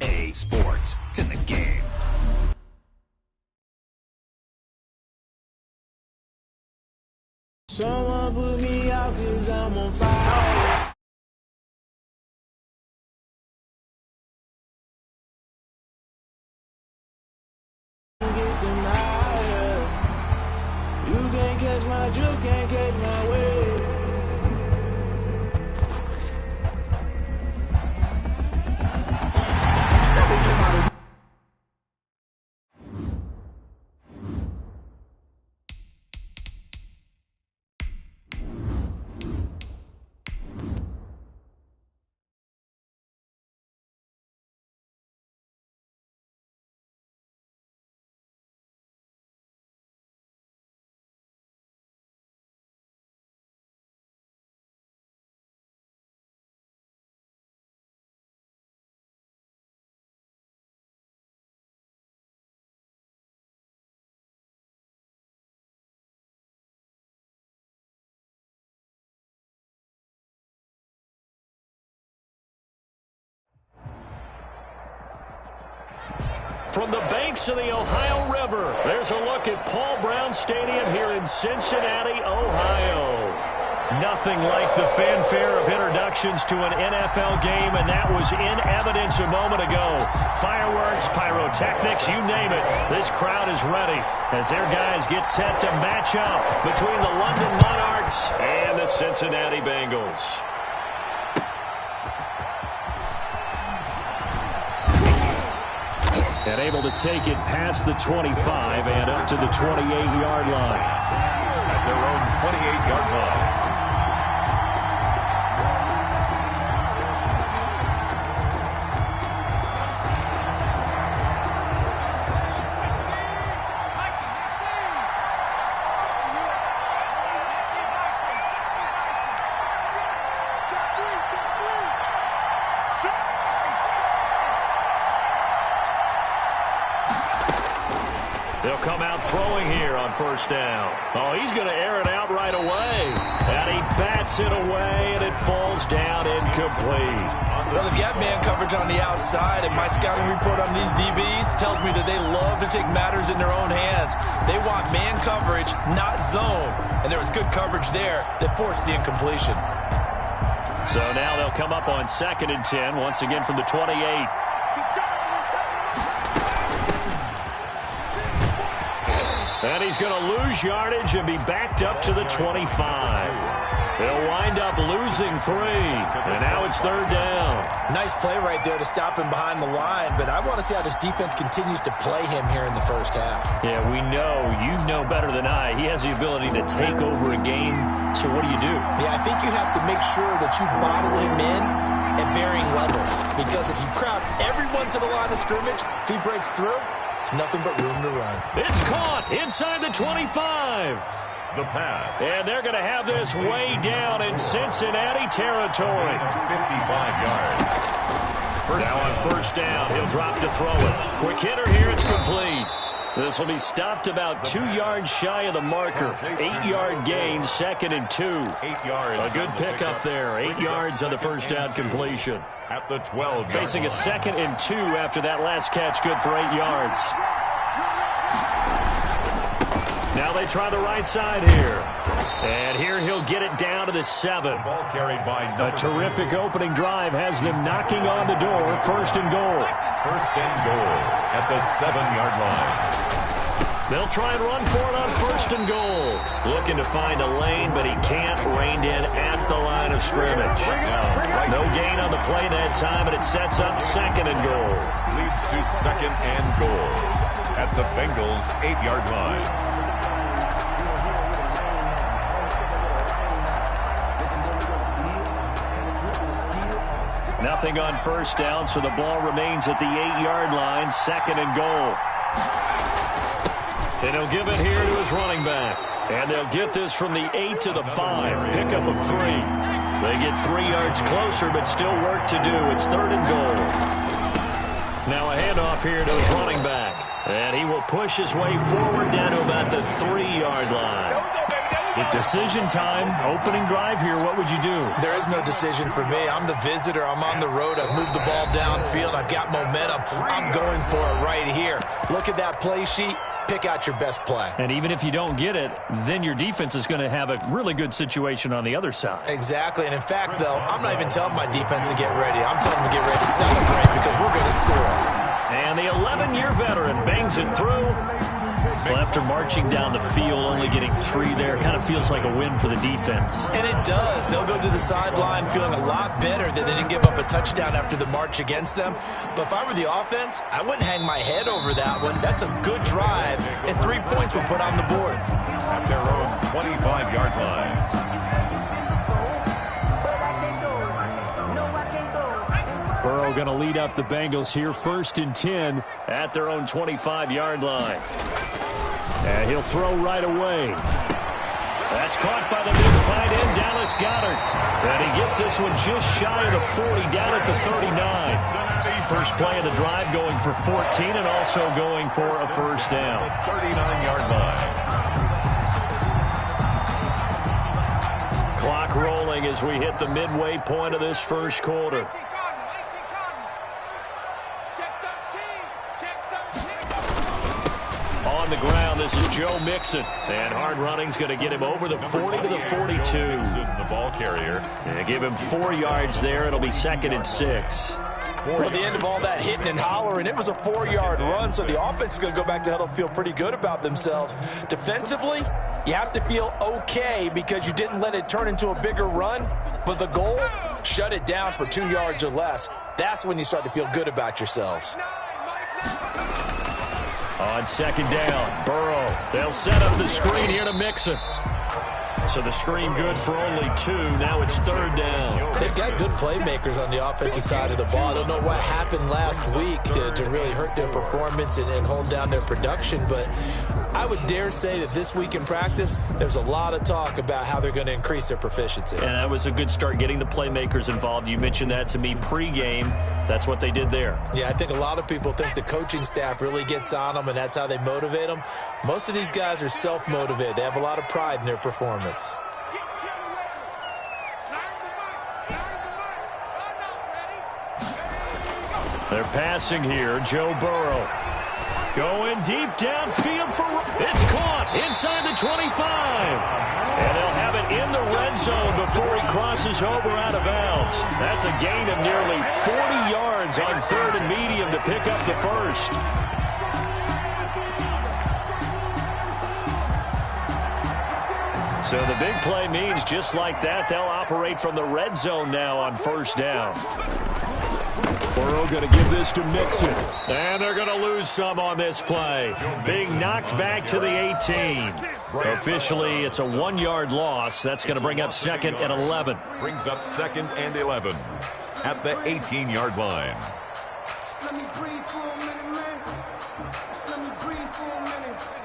EA Sports. It's in the game. Someone put me out 'cause I'm on fire. Get them higher. You can't catch my drift, can't catch my wave. From the banks of the Ohio River, there's a look at Paul Brown Stadium here in Cincinnati, Ohio. Nothing like the fanfare of introductions to an NFL game, and that was in evidence a moment ago. Fireworks, pyrotechnics, you name it. This crowd is ready as their guys get set to match up between the London Monarchs and the Cincinnati Bengals. And able to take it past the 25 and up to the 28-yard line. At their own 28-yard line. They'll come out throwing here on first down. Oh, he's going to air it out right away. And he bats it away, and it falls down incomplete. Well, they've got man coverage on the outside, and my scouting report on these DBs tells me that they love to take matters in their own hands. They want man coverage, not zone. And there was good coverage there that forced the incompletion. So now they'll come up on 2nd and 10, once again from the 28. And he's going to lose yardage and be backed up to the 25. They'll wind up losing 3. And now it's 3rd down. Nice play right there to stop him behind the line, but I want to see how this defense continues to play him here in the first half. Yeah, we know. You know better than I. He has the ability to take over a game. So what do? Yeah, I think you have to make sure that you bottle him in at varying levels. Because if you crowd everyone to the line of scrimmage, if he breaks through, it's nothing but room to run. It's caught inside the 25. The pass. And they're going to have this way down in Cincinnati territory. 55 yards. Now on first down, he'll drop to throw it. Quick hitter here, it's complete. This will be stopped about 2 yards shy of the marker. 8-yard gain, 2nd and 2. 8 yards. A good pickup there. 8 yards on the first down completion. At the 12-yard Facing a line. 2nd and 2 after that last catch, good for 8 yards. Now they try the right side here. And here he'll get it down to the 7. Ball carried by A terrific opening drive has them knocking on the door. 1st and goal. 1st and goal at the 7-yard line. They'll try and run for it on 1st and goal. Looking to find a lane, but he can't. Reined in at the line of scrimmage. No gain on the play that time, and it sets up 2nd and goal. Leads to 2nd and goal at the Bengals' 8-yard line. Nothing on first down, so the ball remains at the 8-yard line. 2nd and goal. And he'll give it here to his running back. And they'll get this from the 8 to the 5. Pickup of 3. They get 3 yards closer, but still work to do. It's 3rd and goal. Now a handoff here to his running back. And he will push his way forward down to about the 3-yard line. Decision time, opening drive here. What would you do? There is no decision for me. I'm the visitor. I'm on the road. I've moved the ball downfield. I've got momentum. I'm going for it right here. Look at that play sheet. Pick out your best play. And even if you don't get it, then your defense is going to have a really good situation on the other side. Exactly. And in fact, though, I'm not even telling my defense to get ready. I'm telling them to get ready to celebrate because we're going to score. And the 11-year veteran bangs it through. Well, after marching down the field, only getting 3 there, kind of feels like a win for the defense. And it does. They'll go to the sideline feeling a lot better that they didn't give up a touchdown after the march against them. But if I were the offense, I wouldn't hang my head over that one. That's a good drive, and 3 points were put on the board. At their own 25-yard line. Burrow going to lead up the Bengals here, 1st and 10 at their own 25-yard line. And he'll throw right away. That's caught by the big tight end, Dallas Goedert. And he gets this one just shy of the 40, down at the 39. First play of the drive going for 14 and also going for a first down. 39-yard line. Clock rolling as we hit the midway point of this first quarter. On the ground, this is Joe Mixon. And hard running's going to get him over the 40 to the 42. The ball carrier. And give him 4 yards there. It'll be 2nd and 6. Well, at the end of all that hitting and hollering, it was a 4-yard run, so the offense is going to go back to huddle and feel pretty good about themselves. Defensively, you have to feel okay because you didn't let it turn into a bigger run, but the goal, shut it down for 2 yards or less. That's when you start to feel good about yourselves. On 2nd down, Burrow. They'll set up the screen here to Mixon. So the screen good for only 2. Now it's 3rd down. They've got good playmakers on the offensive side of the ball. I don't know what happened last week to really hurt their performance and hold down their production, but I would dare say that this week in practice, there's a lot of talk about how they're going to increase their proficiency. And that was a good start getting the playmakers involved. You mentioned that to me pregame. That's what they did there. Yeah, I think a lot of people think the coaching staff really gets on them, and that's how they motivate them. Most of these guys are self-motivated. They have a lot of pride in their performance. They're passing here. Joe Burrow. Going deep downfield for... It's caught inside the 25. And they'll have it in the red zone before he crosses over out of bounds. That's a gain of nearly 40 yards on 3rd and medium to pick up the first. So the big play means just like that, they'll operate from the red zone now on 1st down. Burrow going to give this to Mixon. And they're going to lose some on this play. Being knocked back to the 18. Officially, it's a 1-yard loss. That's going to bring up 2nd and 11. Brings up 2nd and 11 at the 18-yard line.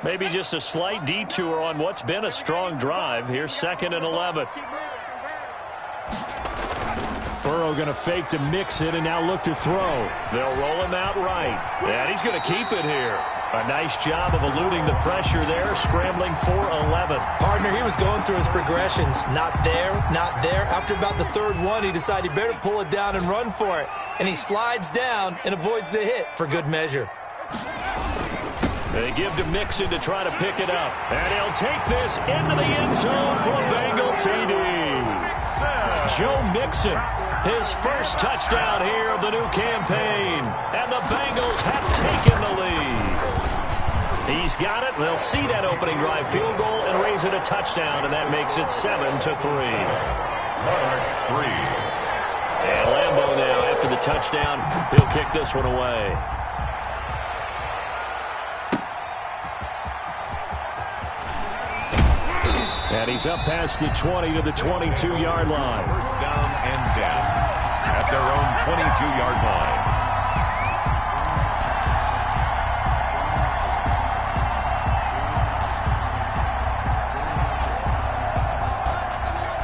Maybe just a slight detour on what's been a strong drive. Here's 2nd and 11. Burrow going to fake to Mixon and now look to throw. They'll roll him out right. And he's going to keep it here. A nice job of eluding the pressure there, scrambling for 11. Partner, he was going through his progressions. Not there, not there. After about the 3rd one, he decided he better pull it down and run for it. And he slides down and avoids the hit for good measure. They give to Mixon to try to pick it up. And he'll take this into the end zone for a Bengal TD. Joe Mixon, his first touchdown here of the new campaign. And the Bengals have taken the lead. He's got it. They'll see that opening drive field goal and raise it a touchdown, and that makes it 7-3. That's 3. And Lambeau now, after the touchdown, he'll kick this one away. And he's up past the 20 to the 22-yard line. First down and 10 at their own 22-yard line.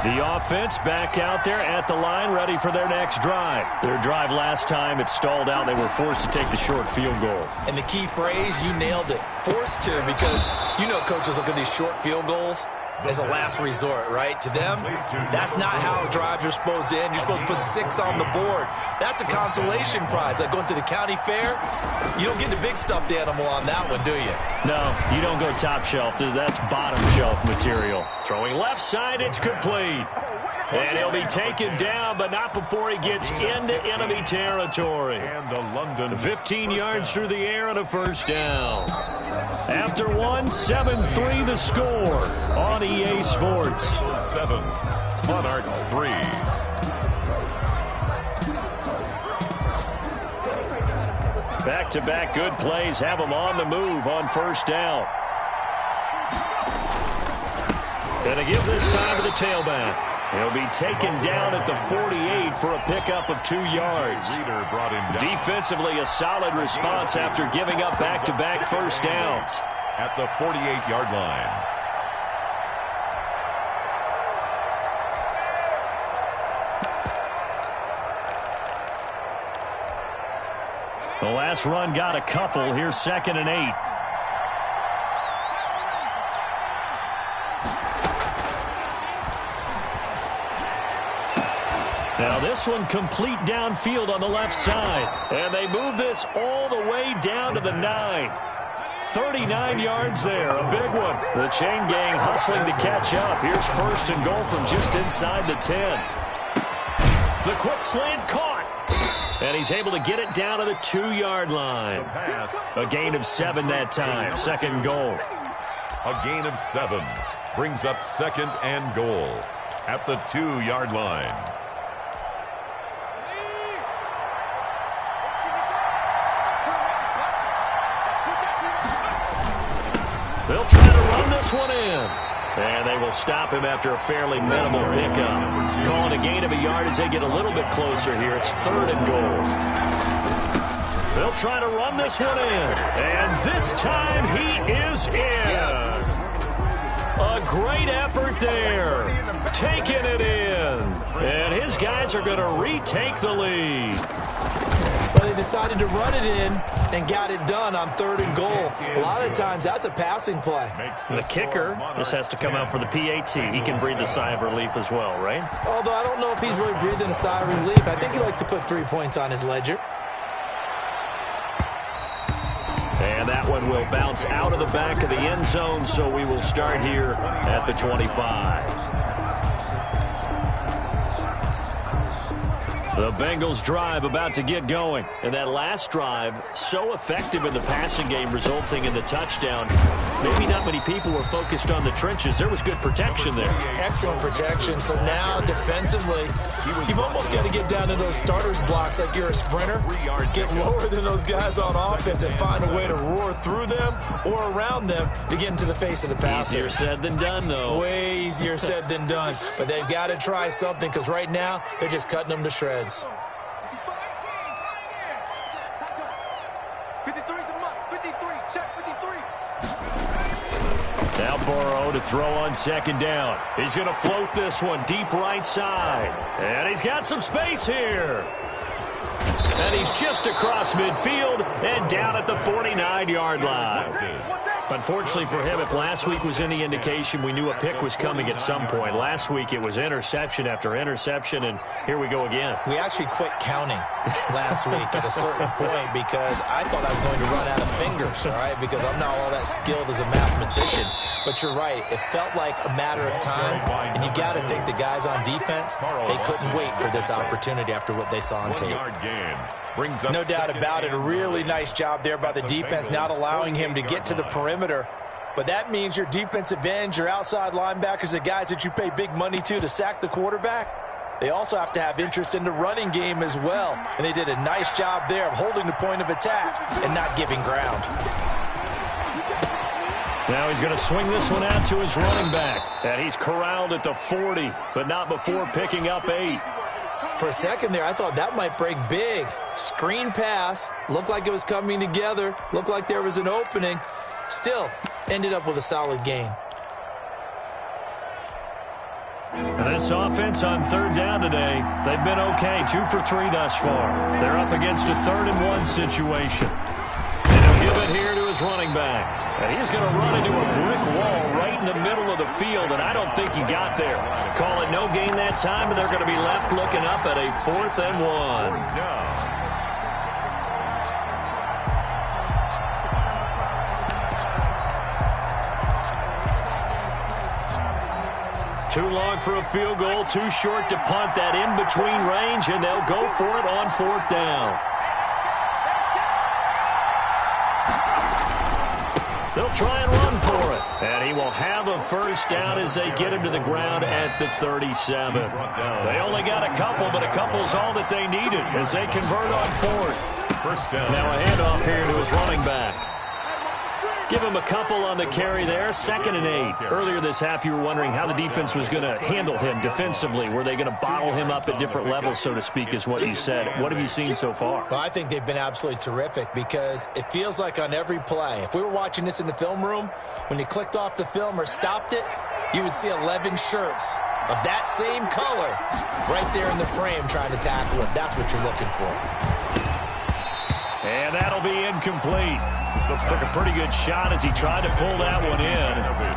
The offense back out there at the line, ready for their next drive. Their drive last time, it stalled out. They were forced to take the short field goal. And the key phrase, you nailed it. Forced to, because you know coaches look at these short field goals. as a last resort, right? To them, that's not how drives are supposed to end. You're supposed to put 6 on the board. That's a consolation prize. Like going to the county fair, you don't get the big stuffed animal on that one, do you? No, you don't go top shelf. That's bottom shelf material. Throwing left side, it's complete. And he'll be taken down, but not before he gets into enemy territory. And the London 15 yards through the air and a first down. After one, 7-3 the score on EA Sports. 7, Monarchs 3. Back-to-back good plays have them on the move on first down. Gonna give this time to the tailback. He'll be taken down at the 48 for a pickup of 2 yards. Defensively, a solid response after giving up back-to-back first downs. At the 48-yard line. The last run got a couple. Here's 2nd and 8. Now this one complete downfield on the left side. And they move this all the way down to the 9. 39 yards there, a big one. The chain gang hustling to catch up. Here's 1st and goal from just inside the 10. The quick slant caught. And he's able to get it down to the 2-yard line. A gain of 7 that time, 2nd goal. A gain of 7 brings up 2nd and goal at the 2-yard line. They'll try to run this one in. And they will stop him after a fairly minimal pickup. Calling a gain of a yard as they get a little bit closer here. It's 3rd and goal. They'll try to run this one in. And this time he is in. Yes. A great effort there. Taking it in. And his guys are going to retake the lead. But they decided to run it in and got it done on 3rd and goal. A lot of times that's a passing play. The kicker just has to come out for the PAT. He can breathe a sigh of relief as well, right? Although I don't know if he's really breathing a sigh of relief. I think he likes to put 3 points on his ledger. And that one will bounce out of the back of the end zone, so we will start here at the 25. The Bengals drive about to get going. And that last drive, so effective in the passing game, resulting in the touchdown. Maybe not many people were focused on the trenches. There was good protection there. Excellent protection. So now defensively, you've almost got to get down to those starters blocks like you're a sprinter. Get lower than those guys on offense and find a way to roar through them or around them to get into the face of the passer. Easier said than done, though. Way easier said than done. But they've got to try something because right now they're just cutting them to shreds. 53's the mark. 53. Check 53. Now Burrow to throw on 2nd down. He's going to float this one deep right side. And he's got some space here. And he's just across midfield and down at the 49-yard line. Unfortunately for him, if last week was any indication, we knew a pick was coming at some point. Last week it was interception after interception, and here we go again. We actually quit counting last week at a certain point because I thought I was going to run out of fingers, all right, because I'm not all that skilled as a mathematician. But you're right. It felt like a matter of time, and you got to think the guys on defense, they couldn't wait for this opportunity after what they saw on tape. No doubt about it. A really nice job there by the defense, not allowing him to get to the perimeter. But that means your defensive ends, your outside linebackers, the guys that you pay big money to sack the quarterback, they also have to have interest in the running game as well. And they did a nice job there of holding the point of attack and not giving ground. Now he's going to swing this one out to his running back. And he's corralled at the 40, but not before picking up 8. For a second there, I thought that might break big. Screen pass. Looked like it was coming together. Looked like there was an opening. Still, ended up with a solid gain. And this offense on 3rd down today, they've been okay. 2 for 3 thus far. They're up against a 3rd and 1 situation. And he'll give it here to his running back. And he's going to run into a brick wall right in the middle of the field, and I don't think he got there. Call it no gain that time, and they're going to be left looking up at a 4th and 1. Too long for a field goal, too short to punt. That in-between range, and they'll go for it on 4th down. They'll try and run for it. And he will have a first down as they get him to the ground at the 37. They only got a couple, but a couple's all that they needed as they convert on 4th. First down. Now a handoff here to his running back. Give him a couple on the carry there. 2nd and 8. Earlier this half, you were wondering how the defense was going to handle him defensively. Were they going to bottle him up at different levels, so to speak, is what you said. What have you seen so far? Well, I think they've been absolutely terrific because it feels like on every play, if we were watching this in the film room, when you clicked off the film or stopped it, you would see 11 shirts of that same color right there in the frame trying to tackle him. That's what you're looking for. And that'll be incomplete. Took a pretty good shot as he tried to pull that one in.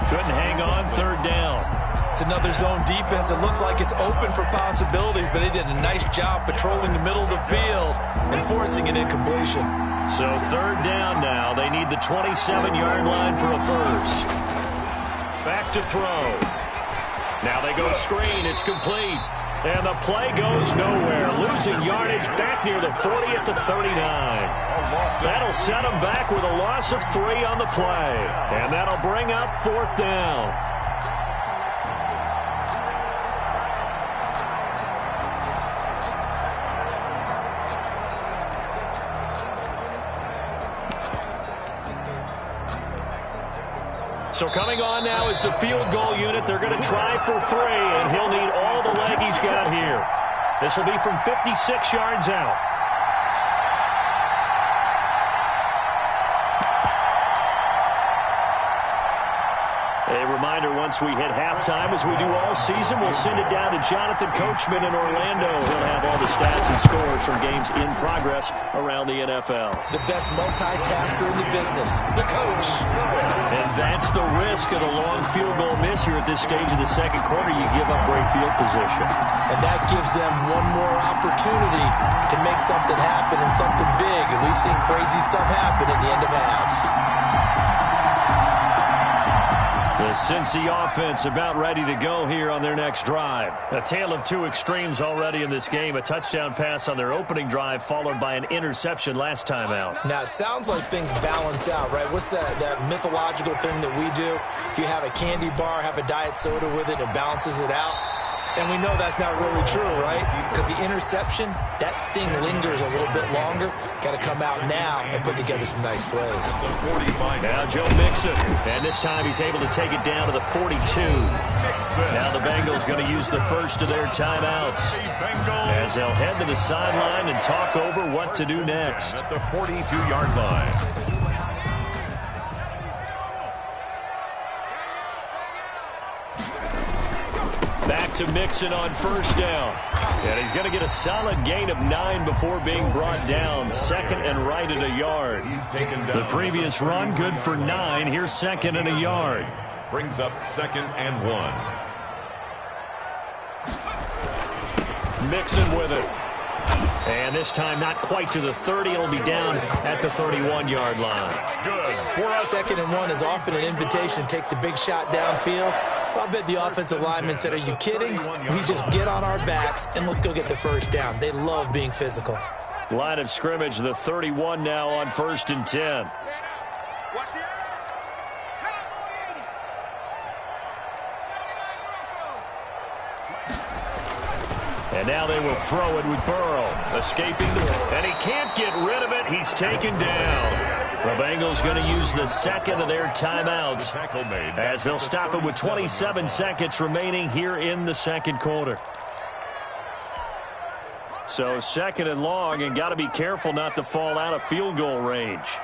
Couldn't hang on. 3rd down. It's another zone defense. It looks like it's open for possibilities, but they did a nice job patrolling the middle of the field and forcing an incompletion. So 3rd down now. They need the 27-yard line for a first. Back to throw. Now they go screen. It's complete. And the play goes nowhere. Losing yardage back near the 40 at the 39. That'll set them back with a loss of 3 on the play. And that'll bring up 4th down. So coming on now is the field goal unit. They're going to try for 3, and he'll need all the leg he's got here. This will be from 56 yards out. A reminder, once we hit halftime, as we do all season, we'll send it down to Jonathan Coachman in Orlando. He'll have all the stats and scores from games in progress around the NFL. The best multitasker in the business, the coach. And that's the risk of the long field goal miss here at this stage of the second quarter. You give up great field position. And that gives them one more opportunity to make something happen and something big. And we've seen crazy stuff happen at the end of halves. The Cincy offense about ready to go here on their next drive. A tale of two extremes already in this game. A touchdown pass on their opening drive followed by an interception last time out. Now, it sounds like things balance out, right? What's that mythological thing that we do? If you have a candy bar, have a diet soda with it, it balances it out. And we know that's not really true, right? Because the interception, that sting lingers a little bit longer. Got to come out now and put together some nice plays. Now Joe Mixon. And this time he's able to take it down to the 42. Now the Bengals going to use the first of their timeouts as they'll head to the sideline and talk over what to do next. At the 42-yard line. Back to Mixon on first down. And he's going to get a solid gain of 9 before being brought down. 2nd and right at a yard. The previous run good for 9. Here's 2nd and a yard. Brings up 2nd and 1. Mixon with it. And this time not quite to the 30. It'll be down at the 31-yard line. Good. 2nd and 1 is often an invitation to take the big shot downfield. I bet the offensive lineman said, are you kidding? We just get on our backs and let's go get the first down. They love being physical. Line of scrimmage, the 31 now on 1st and 10. And now they will throw it with Burrow. Escaping, and he can't get rid of it. He's taken down. The Bengals going to use the 2nd of their timeouts as they'll stop it with 27 seconds remaining here in the second quarter. So 2nd and long, and got to be careful not to fall out of field goal range.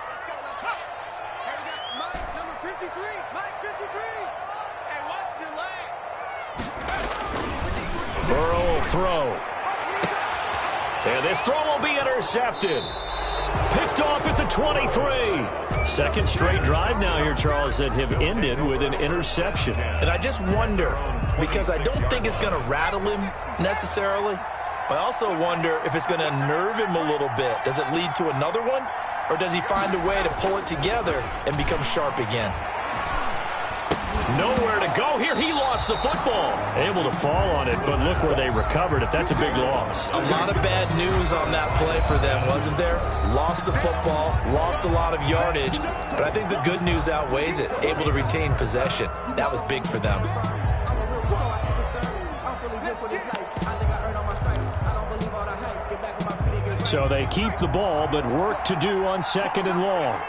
Burrow will throw. And this throw will be intercepted. Picked off at the 23. Second straight drive now here, Charles, that have ended with an interception. And I just wonder, because I don't think it's going to rattle him necessarily, but I also wonder if it's going to nerve him a little bit. Does it lead to another one, or does he find a way to pull it together and become sharp again? Nowhere to go here. He lost the football. Able to fall on it, but look where they recovered it. That's a big loss. A lot of bad news on that play for them, wasn't there? Lost the football, lost a lot of yardage, but I think the good news outweighs it. Able to retain possession. That was big for them. So they keep the ball, but work to do on 2nd and long.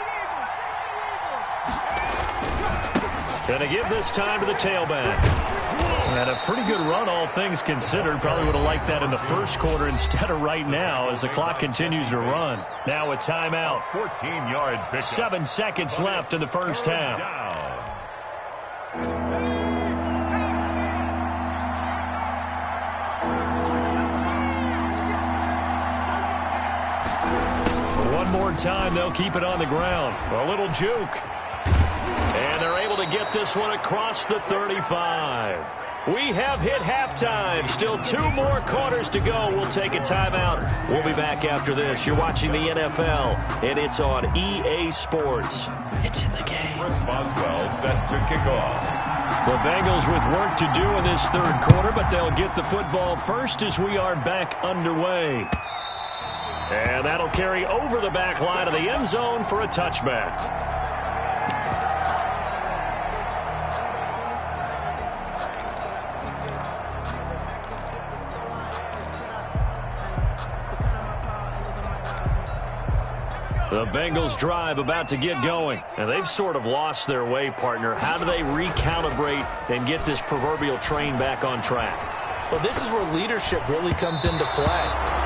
Gonna give this time to the tailback. And a pretty good run, all things considered. Probably would have liked that in the first quarter instead of right now as the clock continues to run. Now a timeout. 14-yard pickup. 7 seconds left in the first half. One more time, they'll keep it on the ground. A little juke. And they're able to get this one across the 35. We have hit halftime. Still 2 more quarters to go. We'll take a timeout. We'll be back after this. You're watching the NFL, and it's on EA Sports. It's in the game. Chris Boswell set to kick off. The Bengals with work to do in this third quarter, but they'll get the football first as we are back underway. And that'll carry over the back line of the end zone for a touchback. The Bengals drive about to get going, and they've sort of lost their way, partner. How do they recalibrate and get this proverbial train back on track? Well, this is where leadership really comes into play.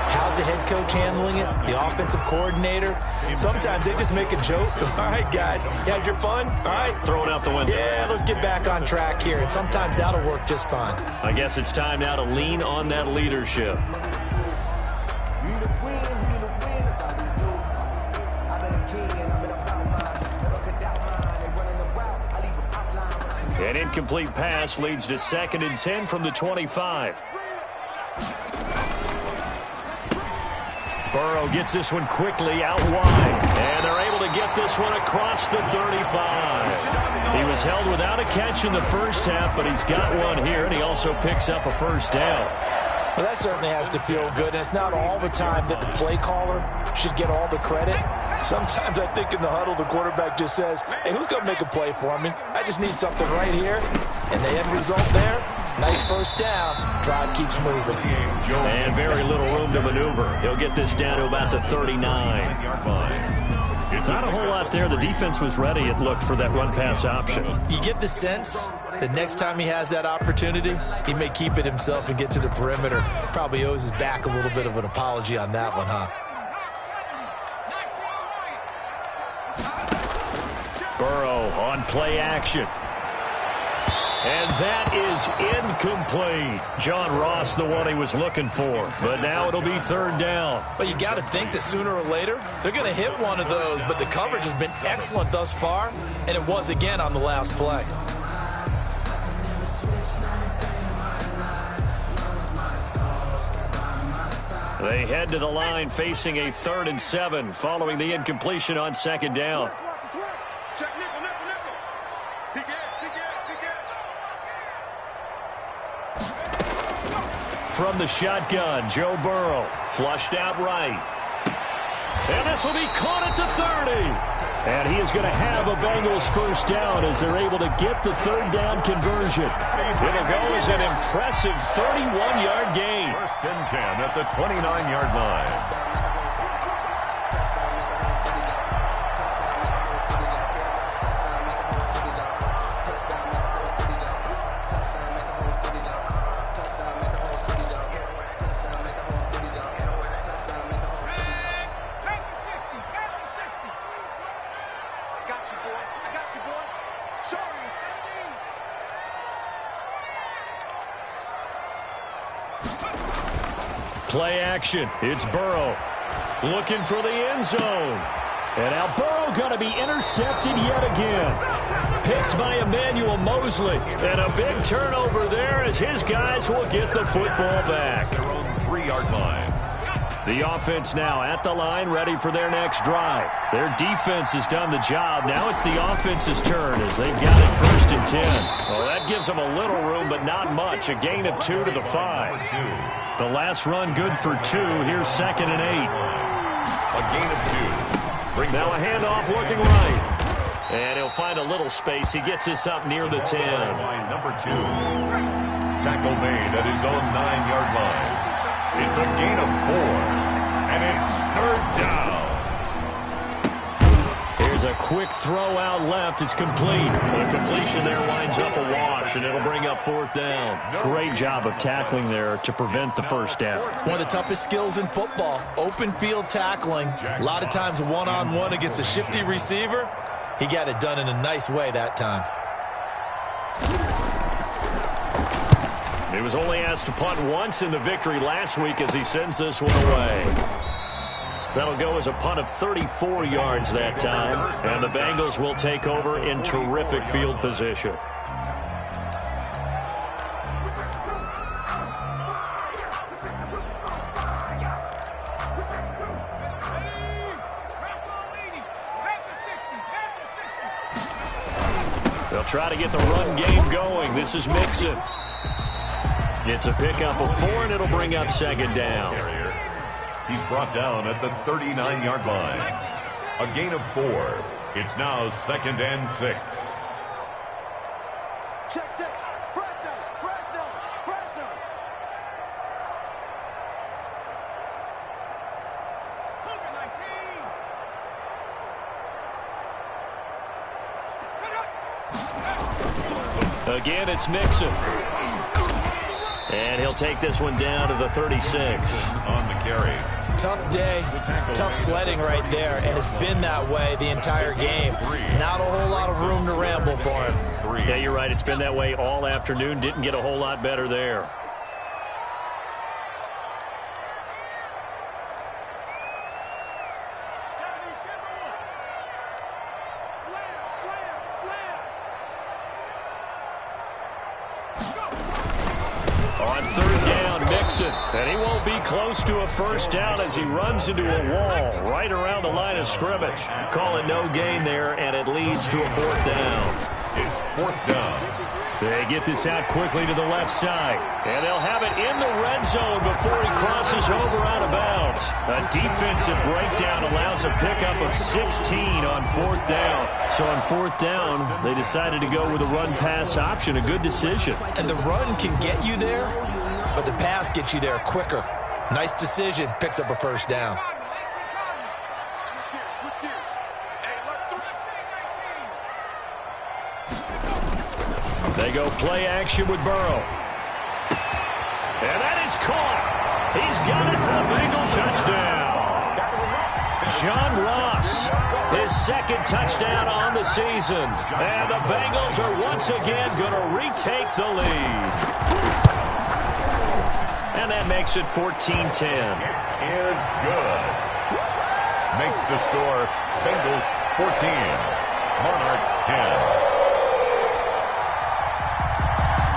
How's the head coach handling it? The offensive coordinator? Sometimes they just make a joke. All right, guys, you had your fun? All right. Throw it out the window. Yeah, let's get back on track here. And sometimes that'll work just fine. I guess it's time now to lean on that leadership. An incomplete pass leads to 2nd and 10 from the 25. Burrow gets this one quickly out wide. And they're able to get this one across the 35. He was held without a catch in the first half, but he's got one here, and he also picks up a first down. Well, that certainly has to feel good, and it's not all the time that the play caller should get all the credit. Sometimes I think in the huddle, the quarterback just says, hey, who's going to make a play for me? I just need something right here. And the end result there, nice first down. Drive keeps moving. And very little room to maneuver. He'll get this down to about the 39. Not a whole lot there. The defense was ready, it looked, for that run-pass option. You get the sense that next time he has that opportunity, he may keep it himself and get to the perimeter. Probably owes his back a little bit of an apology on that one, huh? Burrow on play action. And that is incomplete. John Ross, the one he was looking for. But now it'll be 3rd down. But you got to think that sooner or later, they're going to hit one of those. But the coverage has been excellent thus far, and it was again on the last play. They head to the line facing a 3rd and 7 following the incompletion on 2nd down. Check nickel, nickel, nickel. Big air. From the shotgun, Joe Burrow flushed out right. And this will be caught at the 30. And he is going to have a Bengals first down as they're able to get the 3rd down conversion. It'll go as an impressive 31-yard gain. 1st and 10 at the 29-yard line. Play action. It's Burrow looking for the end zone. And now Burrow going to be intercepted yet again. Picked by Emmanuel Mosley. And a big turnover there as his guys will get the football back. Their own 3-yard line. The offense now at the line, ready for their next drive. Their defense has done the job. Now it's the offense's turn as they've got it 1st and 10. Well, that gives them a little room, but not much. A gain of 2 to the 5. The last run good for 2. Here's 2nd and 8. A gain of 2. Now a handoff looking right. And he'll find a little space. He gets this up near the 10. Number 2. Tackle made at his own 9-yard line. It's a gain of 4, and it's 3rd down. Here's a quick throw out left. It's complete. The completion there winds up a wash, and it'll bring up 4th down. Great job of tackling there to prevent the 1st down. One of the toughest skills in football, open field tackling. A lot of times one-on-one against a shifty receiver. He got it done in a nice way that time. He was only asked to punt once in the victory last week as he sends this one away. That'll go as a punt of 34 yards that time, and the Bengals will take over in terrific field position. They'll try to get the run game going. This is Mixon. It's a pickup of 4, and it'll bring up 2nd down. He's brought down at the 39-yard line. A gain of 4. It's now 2nd and 6. Check. Press down. Cougar 19. Again, it's Mixon. And he'll take this one down to the 36. On the carry. Tough day, tough sledding right there, and it's been that way the entire game. Not a whole lot of room to ramble for him. Yeah, you're right. It's been that way all afternoon. Didn't get a whole lot better there. On 3rd down, Mixon. And he won't be close to a 1st down as he runs into a wall right around the line of scrimmage. Call it no gain there, and it leads to a 4th down. It's 4th down. They get this out quickly to the left side. And they'll have it in the red zone before he crosses over out of bounds. A defensive breakdown allows a pickup of 16 on 4th down. So on 4th down, they decided to go with a run-pass option. A good decision. And the run can get you there, but the pass gets you there quicker. Nice decision. Picks up a 1st down. Switch gears. Hey, look. They go play action with Burrow. And that is caught. He's got it for a Bengal touchdown. John Ross, his 2nd touchdown on the season. And the Bengals are once again going to retake the lead. And that makes it 14-10. Is good. Makes the score Bengals 14, Monarchs 10.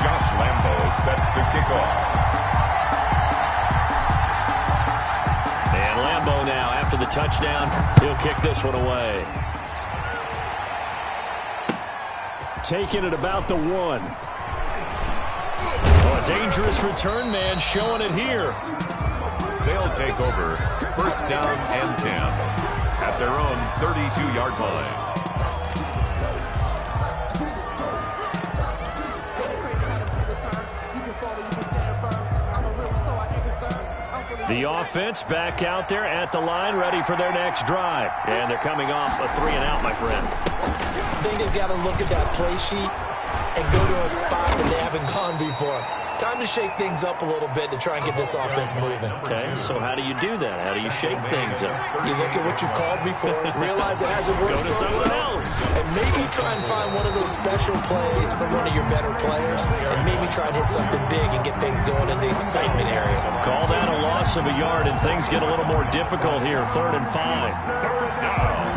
Josh Lambo is set to kick off. And Lambo now, after the touchdown, he'll kick this one away. Taking it about the 1. Oh, a dangerous return man showing it here. They'll take over 1st down and 10 at their own 32-yard line. The offense back out there at the line, ready for their next drive. And they're coming off a 3-and-out, my friend. I think they've got to look at that play sheet and go to a spot that they haven't gone before. Time to shake things up a little bit to try and get this offense moving. Okay, so how do you do that? How do you shake things up? You look at what you've called before, realize it hasn't worked. Go to so someone well, else. and maybe try and find one of those special plays from one of your better players, and maybe try and hit something big and get things going in the excitement area. Call that a loss of a yard, and things get a little more difficult here. 3rd and 5. Third down.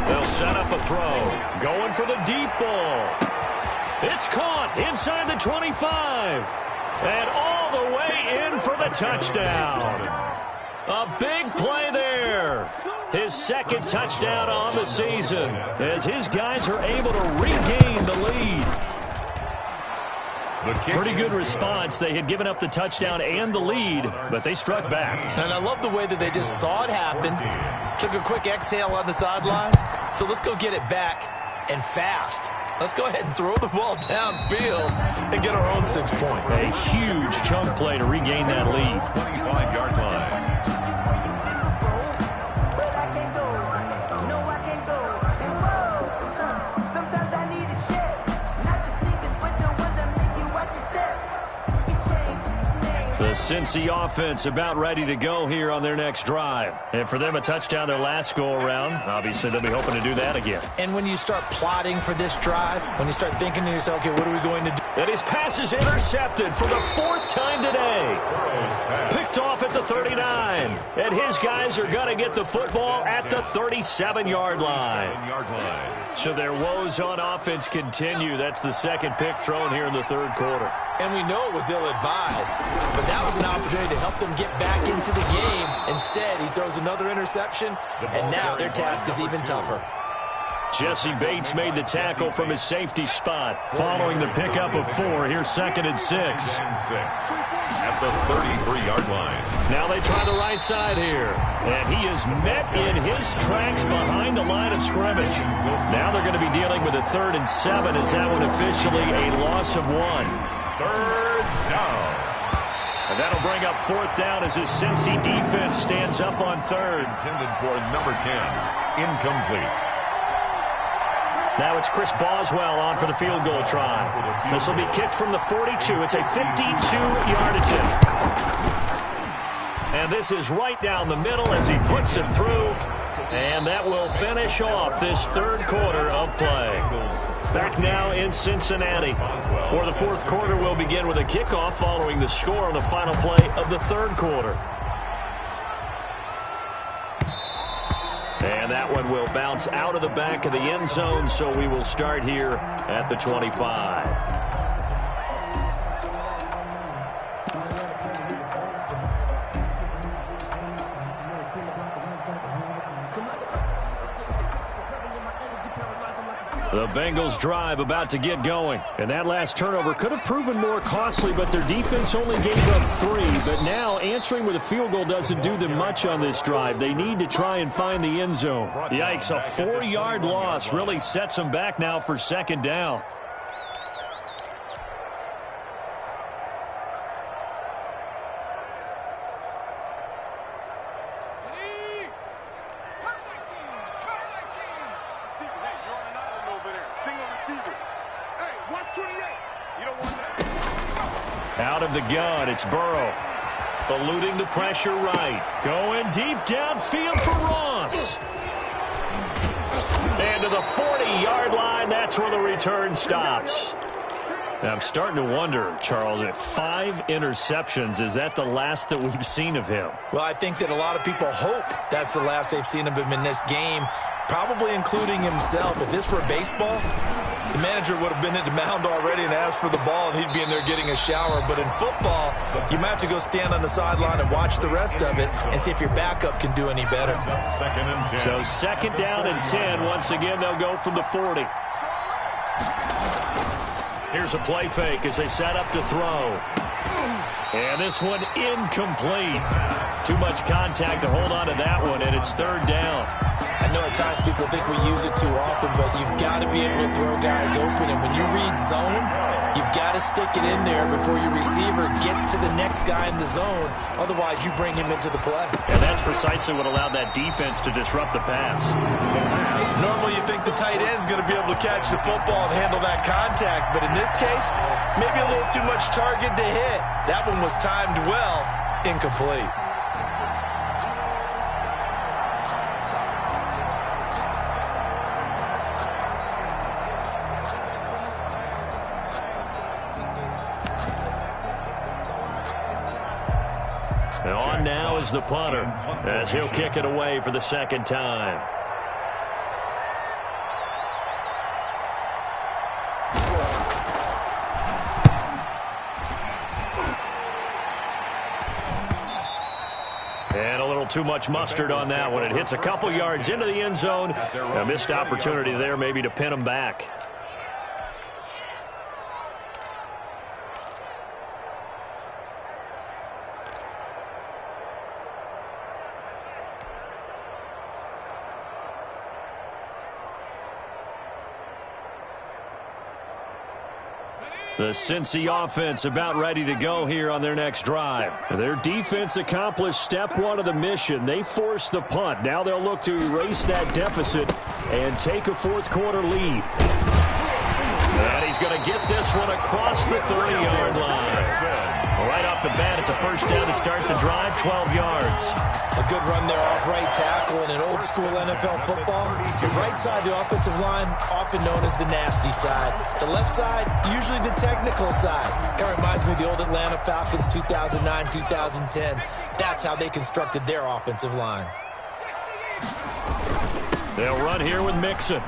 They'll set up a throw. Going for the deep ball. It's caught inside the 25. And all the way in for the touchdown. A big play there. His second touchdown on the season as his guys are able to regain the lead. Pretty good response. They had given up the touchdown and the lead, but they struck back. And I love the way that they just saw it happen, took a quick exhale on the sidelines. So let's go get it back and fast. Let's go ahead and throw the ball downfield and get our own 6 points. A huge chunk play to regain that lead. 25-yard line. The Cincy offense about ready to go here on their next drive. And for them, a touchdown their last go-around. Obviously, they'll be hoping to do that again. And when you start plotting for this drive, when you start thinking to yourself, okay, what are we going to do? And his pass is intercepted for the 4th time today. Picked off at the 39. And his guys are going to get the football at the 37-yard line. So their woes on offense continue. That's the second pick thrown here in the 3rd quarter. And we know it was ill-advised, but that was an opportunity to help them get back into the game. Instead, he throws another interception, and now their task is even tougher. Jesse Bates made the tackle from his safety spot. Following the pickup of 4, here's 2nd and 6. At the 33-yard line. Now they try the right side here. And he is met in his tracks behind the line of scrimmage. Now they're going to be dealing with a 3rd and 7 as that one officially a loss of 1. 3rd down. And that'll bring up 4th down as his Cincy defense stands up on 3rd. Intended for number 10. Incomplete. Now it's Chris Boswell on for the field goal try. This will be kicked from the 42. It's a 52-yard attempt. And this is right down the middle as he puts it through. And that will finish off this 3rd quarter of play. Back now in Cincinnati, where the 4th quarter will begin with a kickoff following the score on the final play of the 3rd quarter. And that one will bounce out of the back of the end zone, so we will start here at the 25. The Bengals drive about to get going. And that last turnover could have proven more costly, but their defense only gave up 3. But now answering with a field goal doesn't do them much on this drive. They need to try and find the end zone. Yikes, a 4-yard loss really sets them back now for 2nd down. Out of the gun, it's Burrow. Eluding the pressure right. Going deep downfield for Ross. And to the 40-yard line, that's where the return stops. Now, I'm starting to wonder, Charles, if 5 interceptions, is that the last that we've seen of him? Well, I think that a lot of people hope that's the last they've seen of him in this game, probably including himself. If this were baseball, the manager would have been at the mound already and asked for the ball, and he'd be in there getting a shower. But in football, you might have to go stand on the sideline and watch the rest of it and see if your backup can do any better. 2nd and 10. So 2nd down and 10. Once again, they'll go from the 40. Here's a play fake as they set up to throw. And this one incomplete. Too much contact to hold on to that one, and it's 3rd down. I know at times people think we use it too often, but you've got to be able to throw guys open. And when you read read zone, you've got to stick it in there before your receiver gets to the next guy in the zone. Otherwise, you bring him into the play. And that's precisely what allowed that defense to disrupt the pass. Normally, you think the tight end's going to be able to catch the football and handle that contact. But in this case, maybe a little too much target to hit. That one was timed well, incomplete. And on now is the punter, as he'll kick it away for the second time. And a little too much mustard on that one. It hits a couple yards into the end zone. A missed opportunity there maybe to pin him back. The Cincy offense about ready to go here on their next drive. Their defense accomplished step one of the mission. They forced the punt. Now they'll look to erase that deficit and take a fourth-quarter lead. And he's going to get this one across the 30-yard line. Right off the bat, it's a first down to start the drive, 12 yards. A good run there off right tackle in an old-school NFL football. The right side, the offensive line, often known as the nasty side. The left side, usually the technical side. Kind of reminds me of the old Atlanta Falcons 2009, 2010. That's how they constructed their offensive line. They'll run here with Mixon.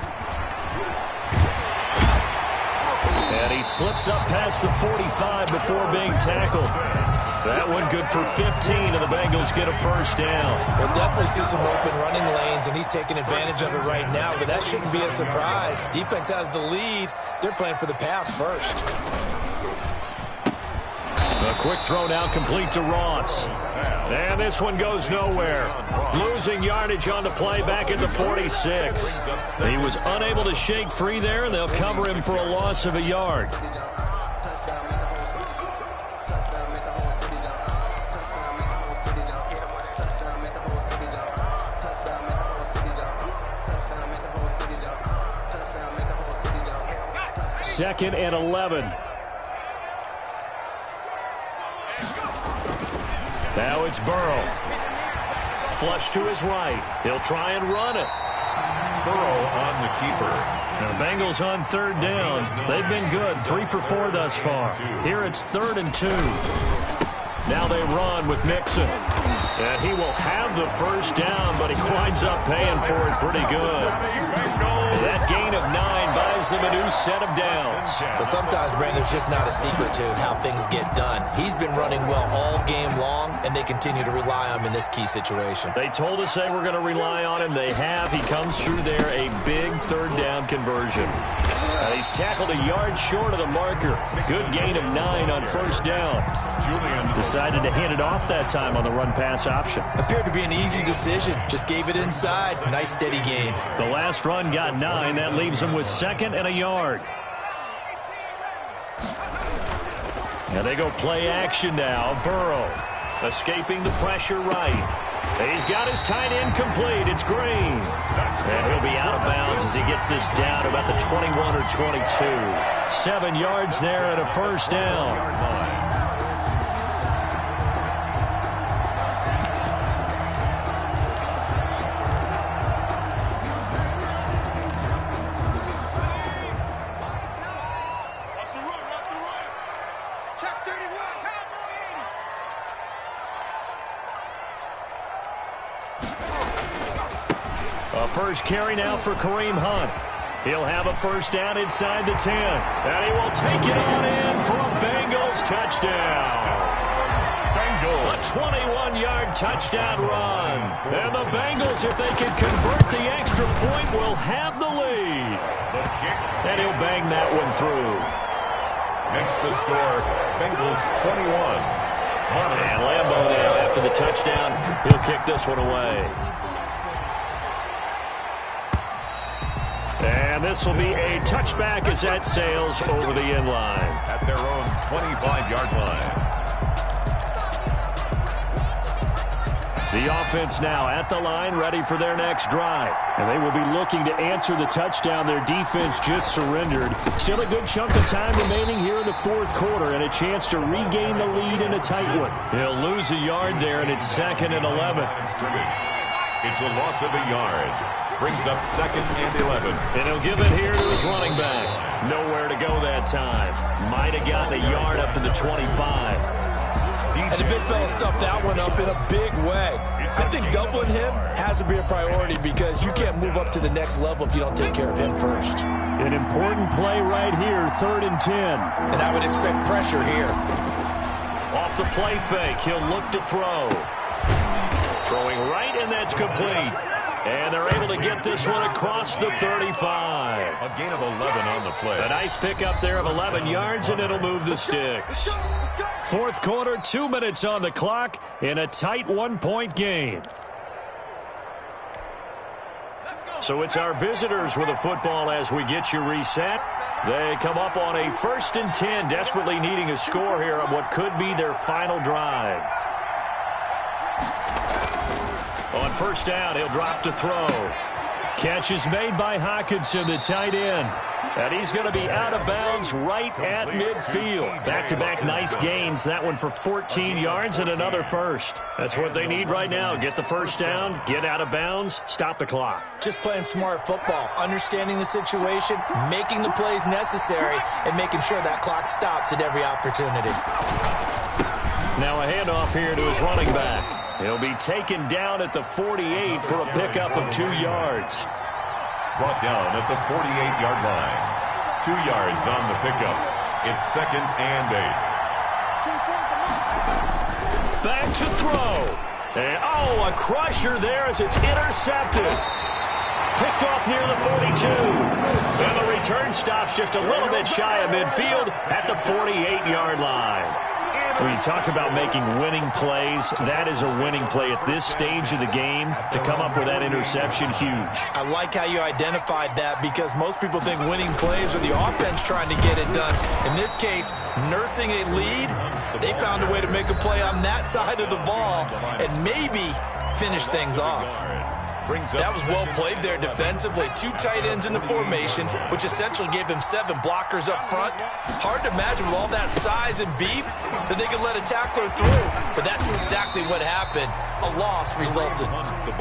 And he slips up past the 45 before being tackled. That one good for 15, and the Bengals get a first down. We'll definitely see some open running lanes, and he's taking advantage of it right now, but that shouldn't be a surprise. Defense has the lead. They're playing for the pass first. A quick throw now complete to Ross. And this one goes nowhere. Losing yardage on the play back at the 46. He was unable to shake free there, and they'll cover him for a loss of a yard. Second and 11. Now it's Burrow. Flush to his right. He'll try and run it. Burrow on the keeper. Now the Bengals on third down. They've been good. 3 for 4 thus far. Here it's 3rd and 2. Now they run with Mixon. And he will have the first down, but he winds up paying for it pretty good. That gain of 9 buys them a new set of downs. But sometimes, Brandon, there's just not a secret to how things get done. He's been running well all game long, and they continue to rely on him in this key situation. They told us they were going to rely on him. They have. He comes through there, a big third down conversion. He's tackled a yard short of the marker. Good gain of 9 on first down. Decided to hand it off that time on the run-pass option. Appeared to be an easy decision. Just gave it inside. Nice steady gain. The last run got 9. That leaves him with 2nd and a yard. Now they go play action now. Burrow escaping the pressure right. He's got his tight end complete. It's Green. And he'll be out of bounds as he gets this down about the 21 or 22. 7 yards there and a first down. First carry now for Kareem Hunt. He'll have a first down inside the 10. And he will take it on in for a Bengals touchdown. A 21-yard touchdown run. And the Bengals, if they can convert the extra point, will have the lead. And he'll bang that one through. Makes the score Bengals 21. And Lambeau now, after the touchdown, he'll kick this one away. And this will be a touchback as that sails over the end line. At their own 25-yard line. The offense now at the line, ready for their next drive. And they will be looking to answer the touchdown their defense just surrendered. Still a good chunk of time remaining here in the fourth quarter and a chance to regain the lead in a tight one. He'll lose a yard there, and it's 2nd and 11. It's a loss of a yard. Brings up 2nd and 11. And he'll give it here to his running back. Nowhere to go that time. Might have gotten a yard up to the 25. And the big fella stuffed that one up in a big way. I think doubling him has to be a priority because you can't move up to the next level if you don't take care of him first. An important play right here, 3rd and 10. And I would expect pressure here. Off the play fake, he'll look to throw. Throwing right, and that's complete. And they're able to get this one across the 35. A gain of 11 on the play. A nice pickup there of 11 yards, and it'll move the sticks. Fourth quarter, 2 minutes on the clock in a tight 1-point game. So it's our visitors with the football as we get you reset. They come up on a 1st and 10, desperately needing a score here on what could be their final drive. On 1st down, he'll drop to throw. Catch is made by Hawkinson, the tight end. And he's going to be out of bounds right at midfield. Back-to-back nice gains. That one for 14 yards and another first. That's what they need right now. Get the first down, get out of bounds, stop the clock. Just playing smart football, understanding the situation, making the plays necessary, and making sure that clock stops at every opportunity. Now a handoff here to his running back. He'll be taken down at the 48 for a pickup of 2 yards. Brought down at the 48-yard line. 2 yards on the pickup. It's 2nd and 8. Back to throw. And, a crusher there as it's intercepted. Picked off near the 42. And the return stops just a little bit shy of midfield at the 48-yard line. When you talk about making winning plays, that is a winning play at this stage of the game. To come up with that interception, huge. I like how you identified that because most people think winning plays are the offense trying to get it done. In this case, nursing a lead, they found a way to make a play on that side of the ball and maybe finish things off. That was well played there defensively. 2 tight ends in the formation, which essentially gave them 7 blockers up front. Hard to imagine with all that size and beef that they could let a tackler through. But that's exactly what happened. A loss resulted.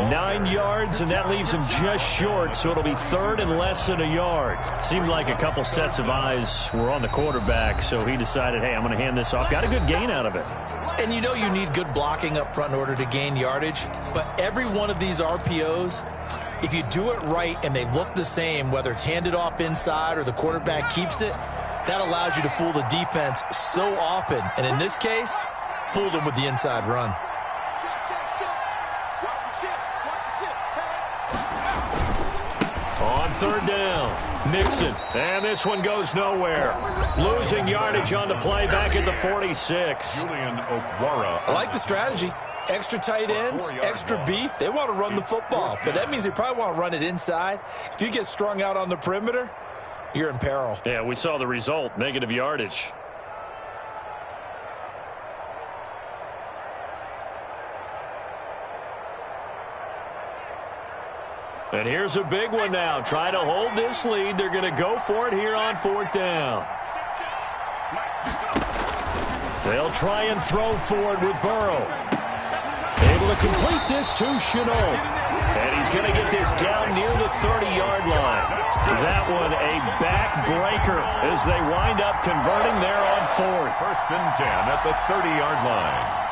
9 yards, and that leaves him just short, so it'll be 3rd and less than a yard. Seemed like a couple sets of eyes were on the quarterback, so he decided, hey, I'm going to hand this off. Got a good gain out of it. And you know you need good blocking up front in order to gain yardage. But every one of these RPOs, if you do it right and they look the same, whether it's handed off inside or the quarterback keeps it, that allows you to fool the defense so often. And in this case, fooled them with the inside run. On 3rd down, Nixon. And this one goes nowhere. Losing yardage on the play back at the 46. Julian Okwara. I like the strategy. Extra tight ends, extra beef. They want to run the football, but that means they probably want to run it inside. If you get strung out on the perimeter, you're in peril. Yeah, we saw the result, negative yardage. And here's a big one now. Trying to hold this lead. They're going to go for it here on 4th down. They'll try and throw forward with Burrow. Able to complete this to Chenault. And he's going to get this down near the 30-yard line. That one a backbreaker as they wind up converting there on 4th. 1st and 10 at the 30-yard line.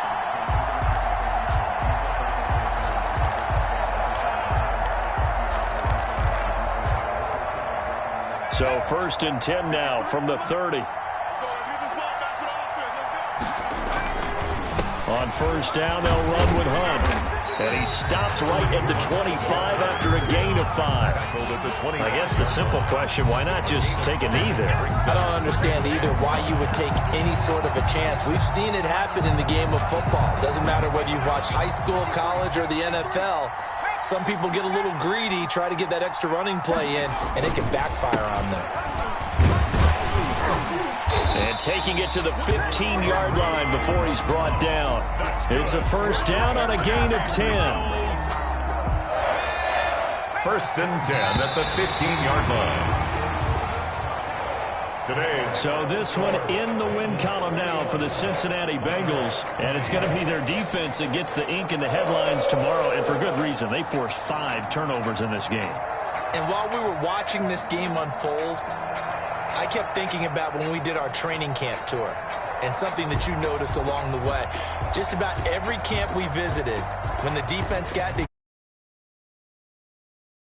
So 1st and 10 now from the 30. On 1st down, they'll run with Hunt. And he stopped right at the 25 after a gain of 5. I guess the simple question, why not just take a knee there? I don't understand either why you would take any sort of a chance. We've seen it happen in the game of football. Doesn't matter whether you watch high school, college, or the NFL. Some people get a little greedy, try to get that extra running play in, and it can backfire on them. And taking it to the 15-yard line before he's brought down. It's a first down on a gain of 10. First and 10 at the 15-yard line. So this one in the win column now for the Cincinnati Bengals. And it's going to be their defense that gets the ink in the headlines tomorrow. And for good reason. They forced 5 turnovers in this game. And while we were watching this game unfold, I kept thinking about when we did our training camp tour. And something that you noticed along the way. Just about every camp we visited, when the defense got together,